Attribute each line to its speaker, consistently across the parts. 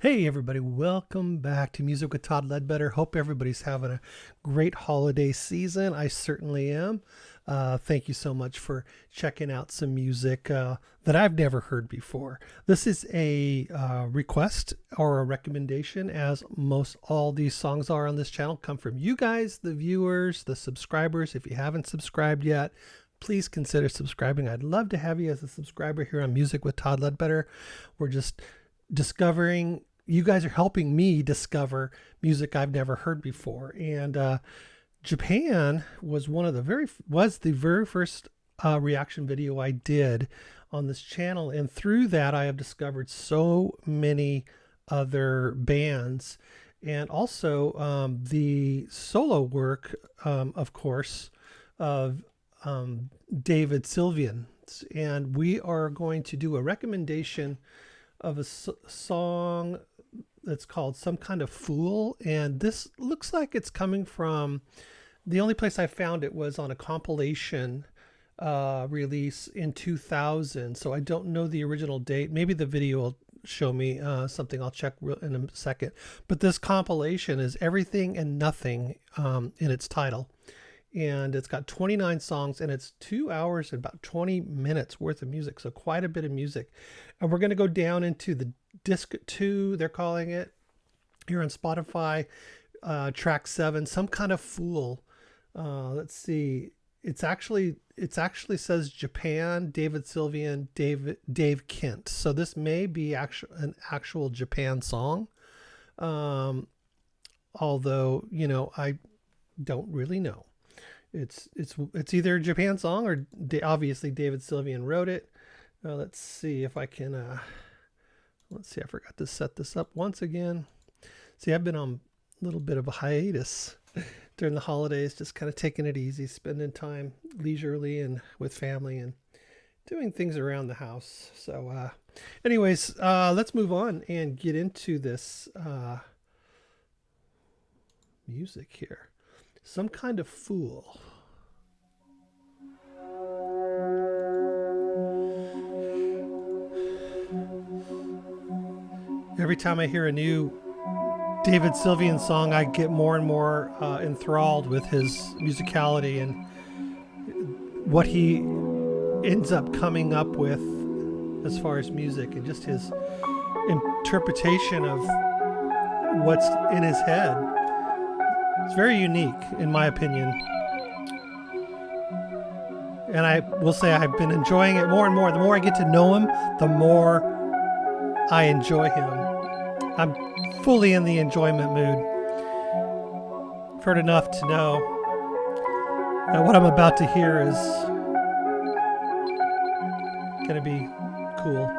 Speaker 1: Hey everybody, welcome back to Music with Todd Ledbetter. Hope everybody's having a great holiday season. I certainly am. Thank you so much for checking out some music that I've never heard before. This is a request or a recommendation, as most all these songs are on this channel come from you guys, the viewers, the subscribers. If you haven't subscribed yet, please consider subscribing. I'd love to have you as a subscriber here on Music with Todd Ledbetter. We're just discovering, you guys are helping me discover music I've never heard before. And Japan was the very first reaction video I did on this channel. And through that, I have discovered so many other bands, and also the solo work, of course, of David Sylvian. And we are going to do a recommendation of a song that's called Some Kind of Fool. And this looks like it's coming from, the only place I found it was on a compilation release in 2000. So I don't know the original date. Maybe the video will show me something. I'll check in a second. But this compilation is Everything and Nothing in its title. And it's got 29 songs, and it's 2 hours and about 20 minutes worth of music. So quite a bit of music. And we're going to go down into the disc 2, they're calling it, here on Spotify, track 7, Some Kind of Fool. Let's see. It actually says Japan, David Sylvian, Dave Kent. So this may be an actual Japan song. Although, I don't really know. It's either a Japan song or obviously David Sylvian wrote it. Let's see if I can, let's see, I forgot to set this up once again. See, I've been on a little bit of a hiatus during the holidays, just kind of taking it easy, spending time leisurely and with family and doing things around the house. So anyways, let's move on and get into this music here. Some Kind of Fool. Every time I hear a new David Sylvian song, I get more and more enthralled with his musicality and what he ends up coming up with as far as music, and just his interpretation of what's in his head. It's very unique, in my opinion. And I will say I've been enjoying it more and more. The more I get to know him, the more I enjoy him. I'm fully in the enjoyment mood. I've heard enough to know that what I'm about to hear is going to be cool.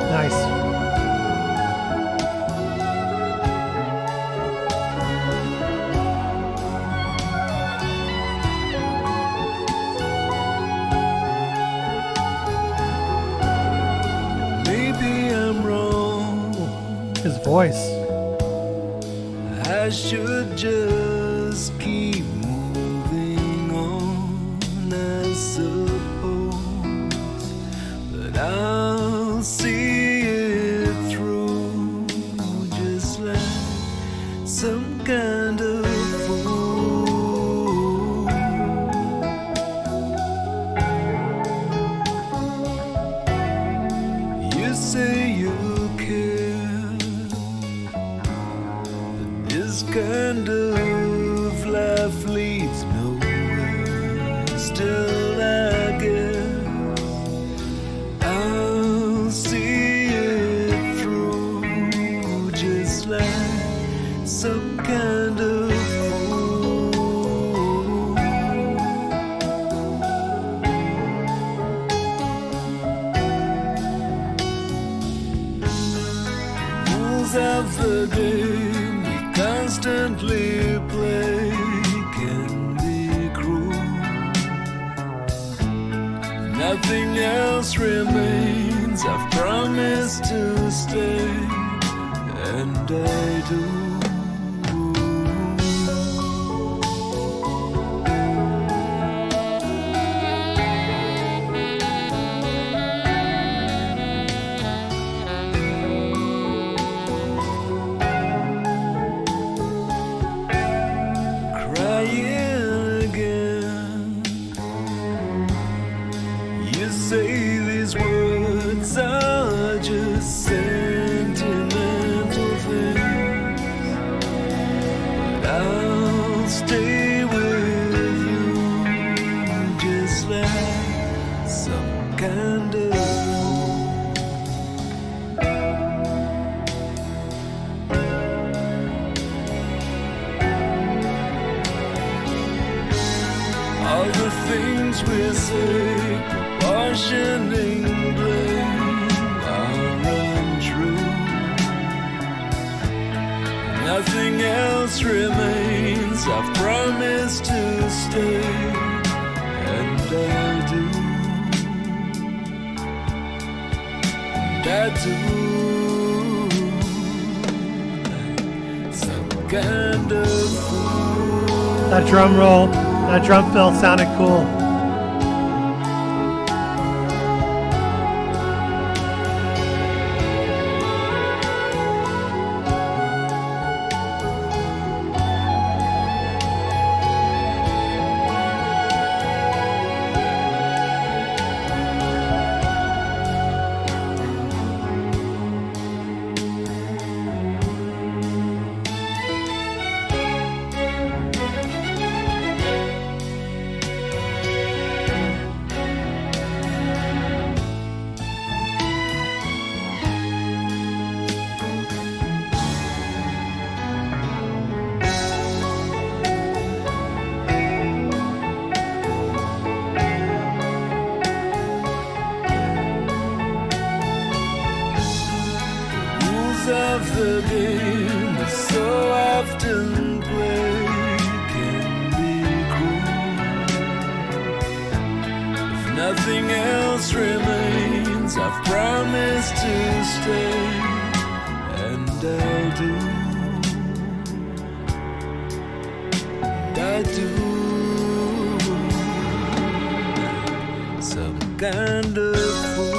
Speaker 1: Nice.
Speaker 2: Maybe I'm wrong.
Speaker 1: His voice.
Speaker 2: I should just keep moving on, I suppose. But I'll see it through, just like some kind of fool. You say you care, but this kind of life leads nowhere. Still, I guess I'll see it through, just like some kind of fool. of the game we constantly play can be cruel. Nothing else remains. I've promised to stay, and I do. Nothing else remains. I've promised to stay, and I do. And I do. Like some kind of fool.
Speaker 1: That drum roll, that drum fill sounded cool.
Speaker 2: Of the game we so often play can be cruel. If nothing else remains, I've promised to stay, and I do. And I do. Some kind of fool.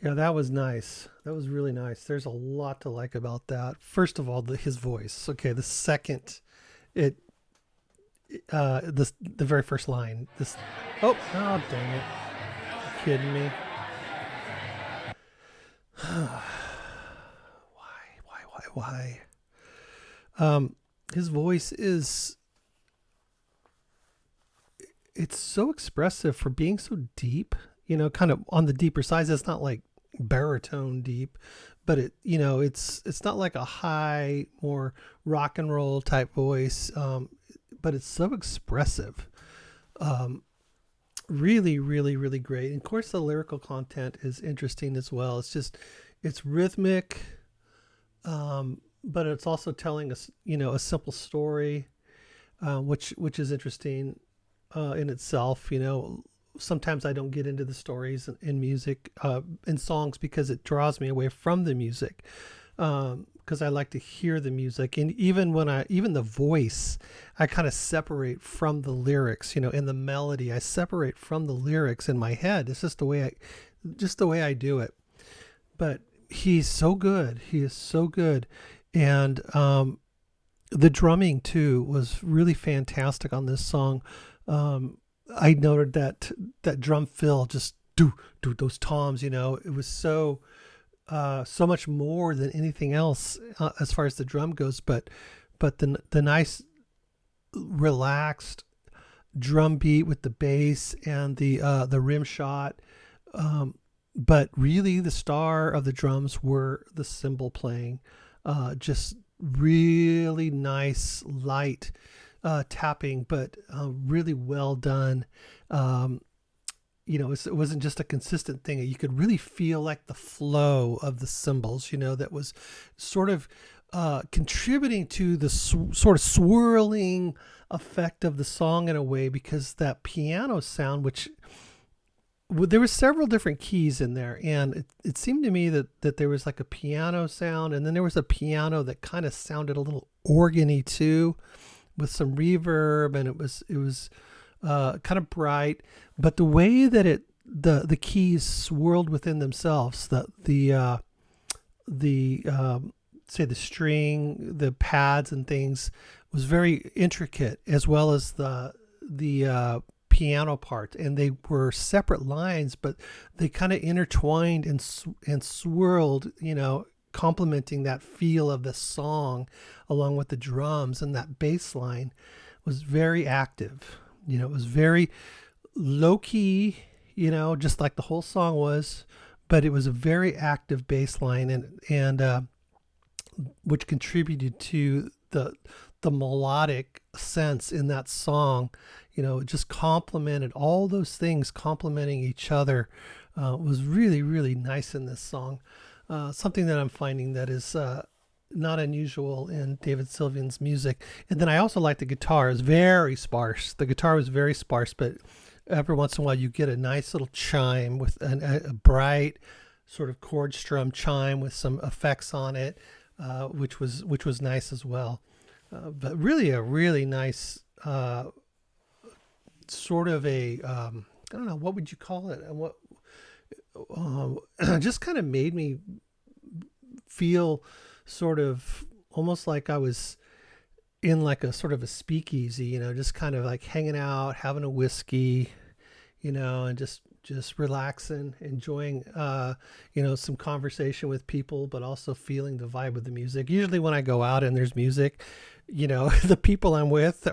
Speaker 1: Yeah, that was nice. That was really nice. There's a lot to like about that. First of all, his voice. Okay, the second, the very first line. Oh, dang it! Are you kidding me? Why? His voice is, it's so expressive for being so deep, kind of on the deeper side. It's not like baritone deep, but it's not like a high, more rock and roll type voice. But it's so expressive. Really, really, really great. And of course, the lyrical content is interesting as well. It's rhythmic, but it's also telling us, a simple story, which is interesting in itself. Sometimes I don't get into the stories in music, in songs, because it draws me away from the music. Because I like to hear the music, and even the voice, I kind of separate from the lyrics. In the melody, I separate from the lyrics in my head. It's just the way I do it. But he's so good. He is so good, and the drumming too was really fantastic on this song. I noted that drum fill, just do those toms. It was so much more than anything else as far as the drum goes. But the nice relaxed drum beat with the bass and the rim shot. But really, the star of the drums were the cymbal playing. Just really nice, light tapping, but really well done. It wasn't just a consistent thing. You could really feel like the flow of the cymbals, that was sort of contributing to the sort of swirling effect of the song in a way, because that piano sound, which there were several different keys in there, and it seemed to me that there was like a piano sound, and then there was a piano that kind of sounded a little organy too, with some reverb, and it was kind of bright. But the way that the keys swirled within themselves, the say the string, the pads and things, was very intricate, as well as the piano part, and they were separate lines, but they kind of intertwined and swirled, complementing that feel of the song, along with the drums. And that bass line was very active. It was very low key, just like the whole song was, but it was a very active bass line, and which contributed to the melodic sense in that song. It just complemented all those things, complementing each other. Was really, really nice in this song. Something that I'm finding that is not unusual in David Sylvian's music. And then I also like the guitar is very sparse. The guitar was very sparse, but every once in a while you get a nice little chime with a bright sort of chord strum chime with some effects on it, which was nice as well. But really a really nice sort of a I don't know, what would you call it? What just kind of made me feel sort of almost like I was in like a sort of a speakeasy, just kind of like hanging out, having a whiskey, and just relaxing, enjoying, some conversation with people, but also feeling the vibe of the music. Usually when I go out and there's music, the people I'm with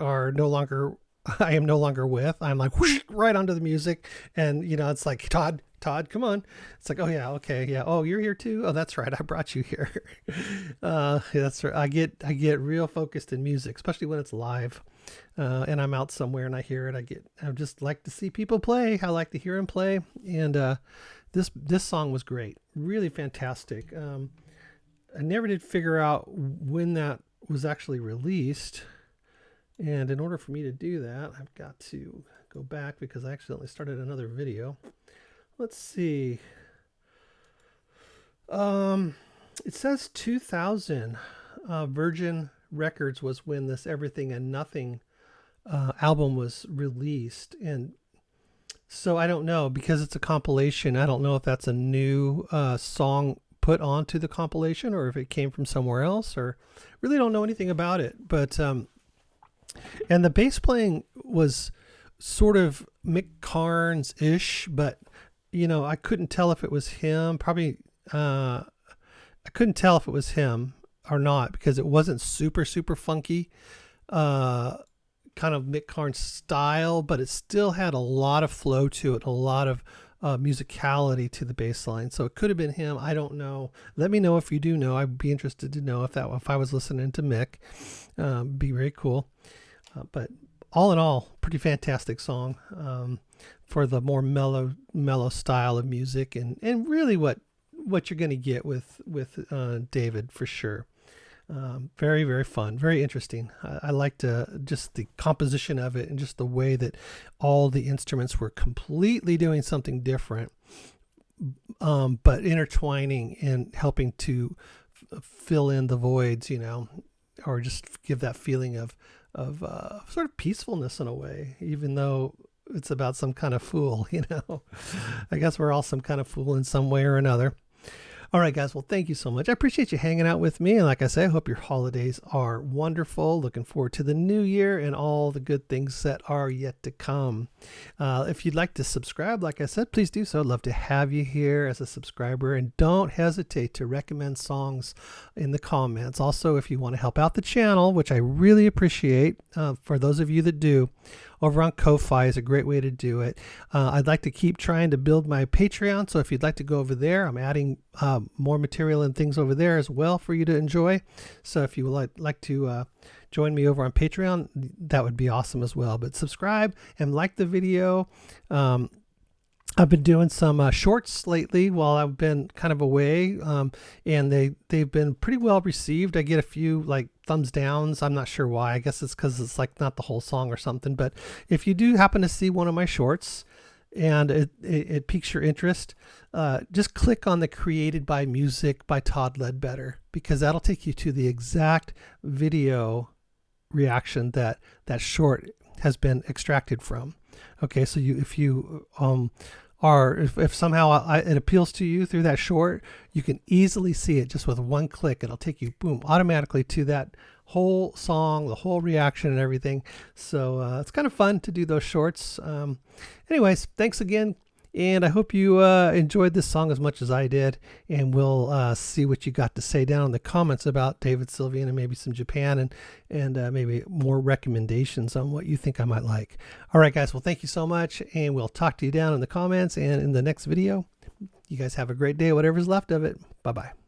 Speaker 1: I am no longer with. I'm like whoosh, right onto the music, and it's like, Todd, come on. It's like, oh yeah, okay, yeah. Oh, you're here too. Oh, that's right. I brought you here. That's right. I get real focused in music, especially when it's live, and I'm out somewhere and I hear it. I just like to see people play. I like to hear them play, and this song was great, really fantastic. I never did figure out when that was actually released. And in order for me to do that, I've got to go back because I accidentally started another video. Let's see. It says 2000. Virgin Records was when this Everything and Nothing album was released. And so I don't know, because it's a compilation. I don't know if that's a new song put onto the compilation, or if it came from somewhere else, or really don't know anything about it. But and the bass playing was sort of Mick Carnes-ish, but I couldn't tell if it was him. Probably I couldn't tell if it was him or not because it wasn't super funky, kind of Mick Karn's style, but it still had a lot of flow to it, a lot of musicality to the bass line. So it could have been him. I don't know. Let me know if you do know. I'd be interested to know if I was listening to Mick. Be very cool. But all in all, pretty fantastic song for the more mellow style of music, and really what you're going to get with David for sure. Very fun, very interesting. I liked just the composition of it and just the way that all the instruments were completely doing something different, but intertwining and helping to fill in the voids, or just give that feeling of sort of peacefulness in a way, even though it's about some kind of fool. I guess we're all some kind of fool in some way or another. All right, guys. Well, thank you so much. I appreciate you hanging out with me. And like I say, I hope your holidays are wonderful. Looking forward to the new year and all the good things that are yet to come. If you'd like to subscribe, like I said, please do so. I'd love to have you here as a subscriber. And don't hesitate to recommend songs in the comments. Also, if you want to help out the channel, which I really appreciate for those of you that do, over on Ko-Fi is a great way to do it. I'd like to keep trying to build my Patreon, so if you'd like to go over there, I'm adding more material and things over there as well for you to enjoy. So if you would like to join me over on Patreon, that would be awesome as well. But subscribe and like the video. I've been doing some shorts lately while I've been kind of away, and they've been pretty well received. I get a few like thumbs downs. I'm not sure why. I guess it's because it's like not the whole song or something. But if you do happen to see one of my shorts and it piques your interest, just click on the Created by Music by Todd Ledbetter, because that'll take you to the exact video reaction that short has been extracted from. Okay, so if somehow it appeals to you through that short, you can easily see it just with one click. It'll take you, boom, automatically to that whole song, the whole reaction and everything. So it's kind of fun to do those shorts. Anyways, thanks again. And I hope you enjoyed this song as much as I did. And we'll see what you got to say down in the comments about David Sylvian and maybe some Japan and maybe more recommendations on what you think I might like. All right, guys. Well, thank you so much. And we'll talk to you down in the comments and in the next video. You guys have a great day, whatever's left of it. Bye-bye.